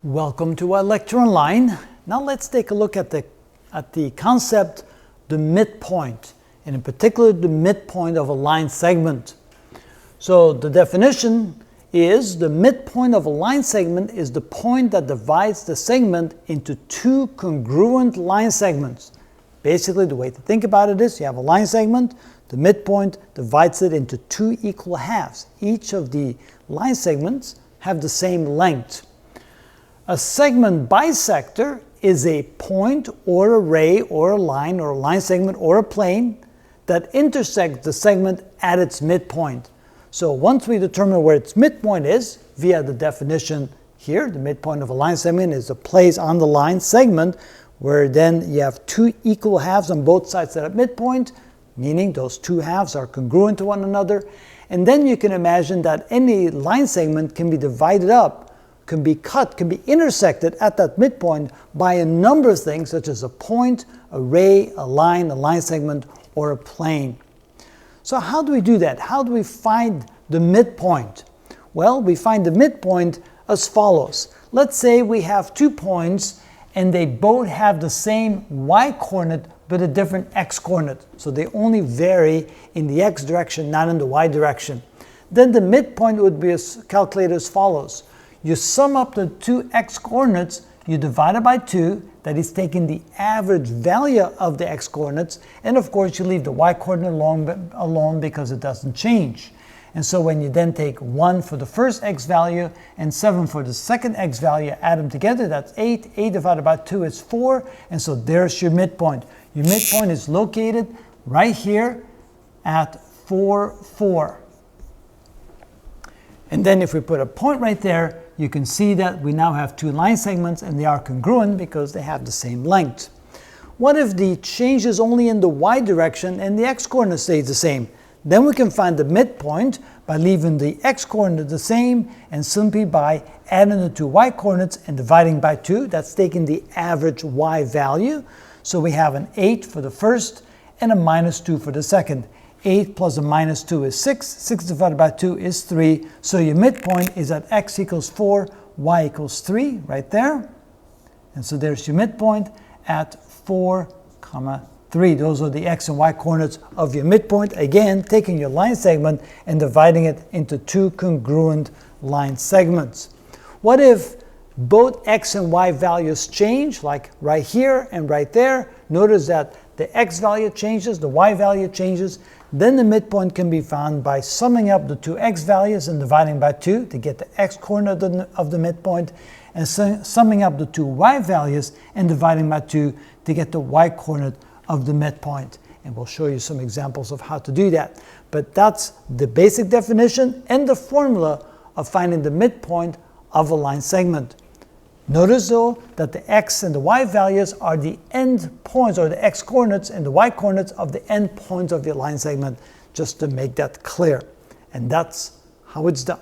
Welcome to our lecture online. Now let's take a look at the concept, the midpoint, and in particular the midpoint of a line segment. So the definition is the midpoint of a line segment is the point that divides the segment into two congruent line segments. Basically, the way to think about it is you have a line segment, the midpoint divides it into two equal halves. Each of the line segments have the same length. A segment bisector is a point or a ray or a line segment or a plane that intersects the segment at its midpoint. So once we determine where its midpoint is, via the definition here, the midpoint of a line segment is a place on the line segment where then you have two equal halves on both sides at a midpoint, meaning those two halves are congruent to one another. And then you can imagine that any line segment can be divided up, can be cut, can be intersected at that midpoint by a number of things such as a point, a ray, a line segment, or a plane. So how do we do that? How do we find the midpoint? Well, we find the midpoint as follows. Let's say we have 2 points and they both have the same y-coordinate but a different x-coordinate. So they only vary in the x direction, not in the y direction. Then the midpoint would be calculated as follows. You sum up the two x-coordinates, you divide it by 2, that is taking the average value of the x-coordinates, and of course you leave the y-coordinate alone because it doesn't change. And so when you then take 1 for the first x value and 7 for the second x value, add them together, that's 8. 8 divided by 2 is 4, and so there's your midpoint. Your midpoint is located right here at 4, 4. And then if we put a point right there, you can see that we now have two line segments and they are congruent because they have the same length. What if the change is only in the y direction and the x-coordinate stays the same? Then we can find the midpoint by leaving the x-coordinate the same and simply by adding the two y-coordinates and dividing by 2. That's taking the average y value. So we have an 8 for the first and a minus 2 for the second. 8 plus a minus 2 is 6. 6 divided by 2 is 3. So your midpoint is at x equals 4, y equals 3, right there. And so there's your midpoint at 4, 3. Those are the x and y coordinates of your midpoint. Again, taking your line segment and dividing it into two congruent line segments. What if both x and y values change, like right here and right there? Notice that the x value changes, the y value changes. Then the midpoint can be found by summing up the two x values and dividing by 2 to get the x coordinate of the midpoint, and summing up the two y values and dividing by 2 to get the y coordinate of the midpoint. And we'll show you some examples of how to do that. But that's the basic definition and the formula of finding the midpoint of a line segment. Notice though that the x and the y values are the end points, or the x coordinates and the y coordinates of the end points of the line segment, just to make that clear. And that's how it's done.